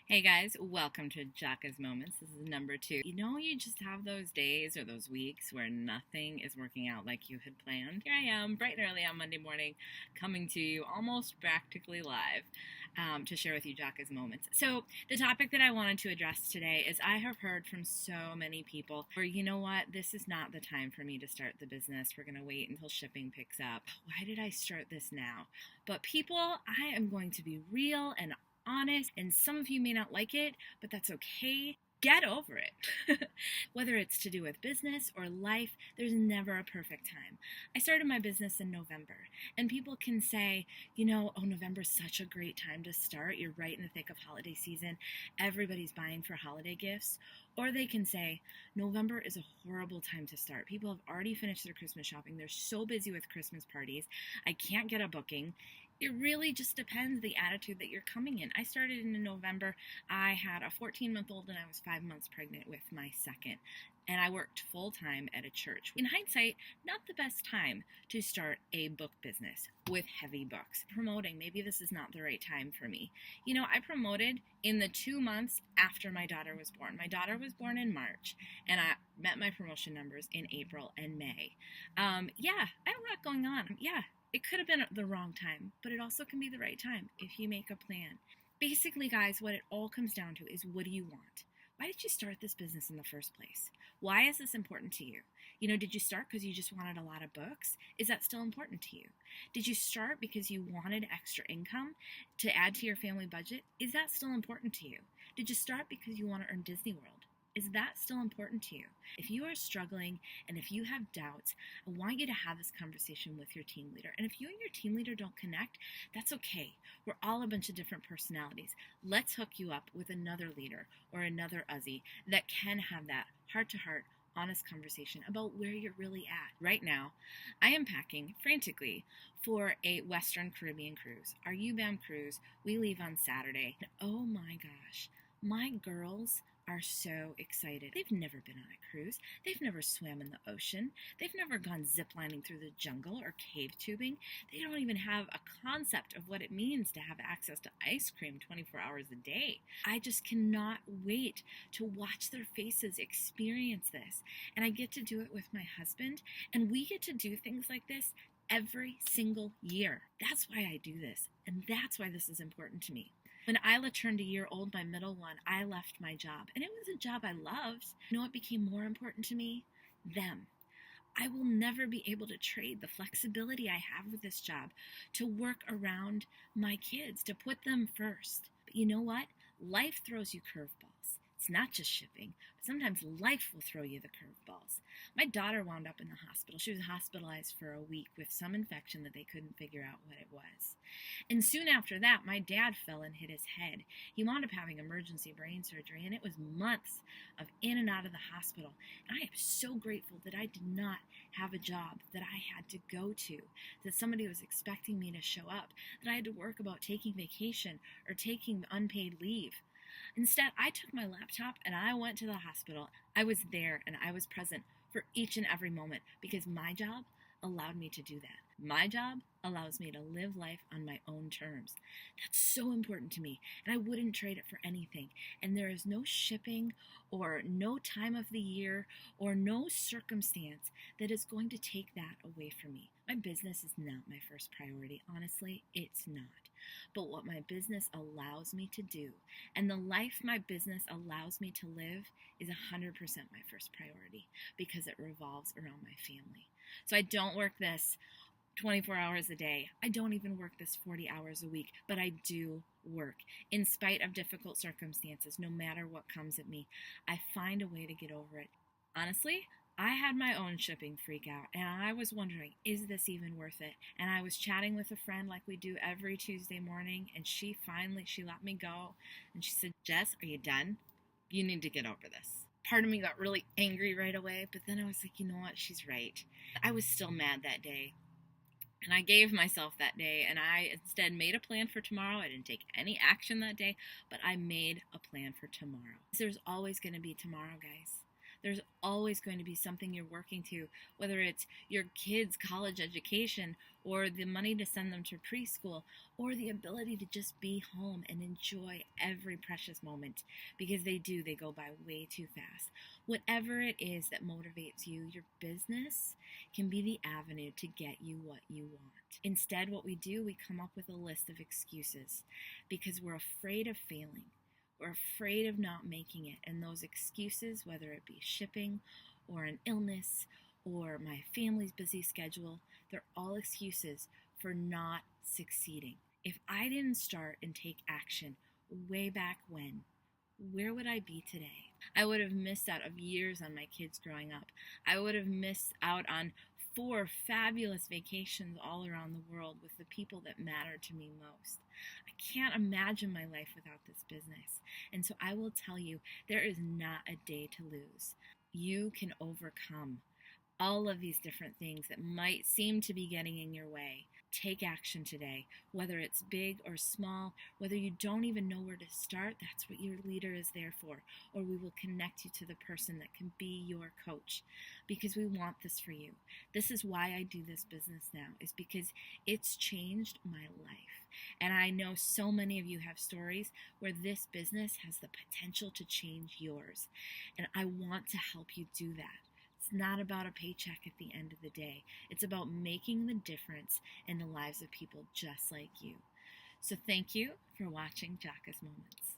Hey guys, welcome to Jaca's Moments. This is number 2. You just have those days or those weeks where nothing is working out like you had planned. Here I am, bright and early on Monday morning, coming to you almost practically live to share with you Jaca's Moments. So, the topic that I wanted to address today is I have heard from so many people where, this is not the time for me to start the business. We're going to wait until shipping picks up. Why did I start this now? But people, I am going to be real and honest, and some of you may not like it, but that's okay. Get over it. Whether it's to do with business or life, there's never a perfect time. I started my business in November, and people can say, November's such a great time to start. You're right in the thick of holiday season. Everybody's buying for holiday gifts. Or they can say, November is a horrible time to start. People have already finished their Christmas shopping. They're so busy with Christmas parties. I can't get a booking. It really just depends the attitude that you're coming in. I started in November. I had a 14-month-old and I was 5 months pregnant with my second. And I worked full-time at a church. In hindsight, not the best time to start a book business with heavy books. Promoting, maybe this is not the right time for me. I promoted in the 2 months after my daughter was born. My daughter was born in March, and I met my promotion numbers in April and May. I had a lot going on. It could have been the wrong time, but it also can be the right time if you make a plan. Basically, guys, what it all comes down to is, what do you want? Why did you start this business in the first place? Why is this important to you? Did you start because you just wanted a lot of books? Is that still important to you? Did you start because you wanted extra income to add to your family budget? Is that still important to you? Did you start because you want to earn Disney World? Is that still important to you? If you are struggling and if you have doubts, I want you to have this conversation with your team leader. And if you and your team leader don't connect, that's okay. We're all a bunch of different personalities. Let's hook you up with another leader or another Uzzy that can have that heart-to-heart, honest conversation about where you're really at. Right now, I am packing frantically for a Western Caribbean cruise. Our UBAM cruise, we leave on Saturday. And oh my gosh, my girls are so excited. They've never been on a cruise. They've never swam in the ocean. They've never gone ziplining through the jungle or cave tubing. They don't even have a concept of what it means to have access to ice cream 24 hours a day. I just cannot wait to watch their faces experience this. And I get to do it with my husband, and we get to do things like this every single year. That's why I do this, and that's why this is important to me. When Isla turned a year old, my middle one, I left my job. And it was a job I loved. What became more important to me? Them. I will never be able to trade the flexibility I have with this job to work around my kids, to put them first. But you know what? Life throws you curveballs. It's not just shipping, but sometimes life will throw you the curveballs. My daughter wound up in the hospital. She was hospitalized for a week with some infection that they couldn't figure out what it was. And soon after that, my dad fell and hit his head. He wound up having emergency brain surgery, and it was months of in and out of the hospital. And I am so grateful that I did not have a job that I had to go to, that somebody was expecting me to show up, that I had to work about taking vacation or taking unpaid leave. Instead, I took my laptop and I went to the hospital. I was there and I was present for each and every moment because my job allowed me to do that. My job allows me to live life on my own terms. That's so important to me, and I wouldn't trade it for anything. And there is no shipping or no time of the year or no circumstance that is going to take that away from me. My business is not my first priority. Honestly, it's not. But what my business allows me to do and the life my business allows me to live is 100% my first priority because it revolves around my family. So I don't work this 24 hours a day. I don't even work this 40 hours a week, but I do work. In spite of difficult circumstances, no matter what comes at me, I find a way to get over it. Honestly, I had my own shipping freak out, and I was wondering, is this even worth it? And I was chatting with a friend like we do every Tuesday morning, and she let me go, and she said, Jess, are you done? You need to get over this. Part of me got really angry right away, but then I was like, you know what? She's right. I was still mad that day. And I gave myself that day, and I instead made a plan for tomorrow. I didn't take any action that day, but I made a plan for tomorrow. There's always going to be tomorrow, guys. There's always going to be something you're working to, whether it's your kids' college education or the money to send them to preschool or the ability to just be home and enjoy every precious moment, because they go by way too fast. Whatever it is that motivates you, your business can be the avenue to get you what you want. Instead, what we do, we come up with a list of excuses because we're afraid of failing. We're afraid of not making it. And those excuses, whether it be shipping or an illness or my family's busy schedule, they're all excuses for not succeeding. If I didn't start and take action way back when, where would I be today? I would have missed out of years on my kids growing up. I would have missed out on 4 fabulous vacations all around the world with the people that matter to me most. I can't imagine my life without this business. And so I will tell you, there is not a day to lose. You can overcome all of these different things that might seem to be getting in your way. Take action today, whether it's big or small, whether you don't even know where to start. That's what your leader is there for. Or we will connect you to the person that can be your coach, because we want this for you. This is why I do this business now, is because it's changed my life. And I know so many of you have stories where this business has the potential to change yours. And I want to help you do that. It's not about a paycheck at the end of the day. It's about making the difference in the lives of people just like you. So thank you for watching Jaca's Moments.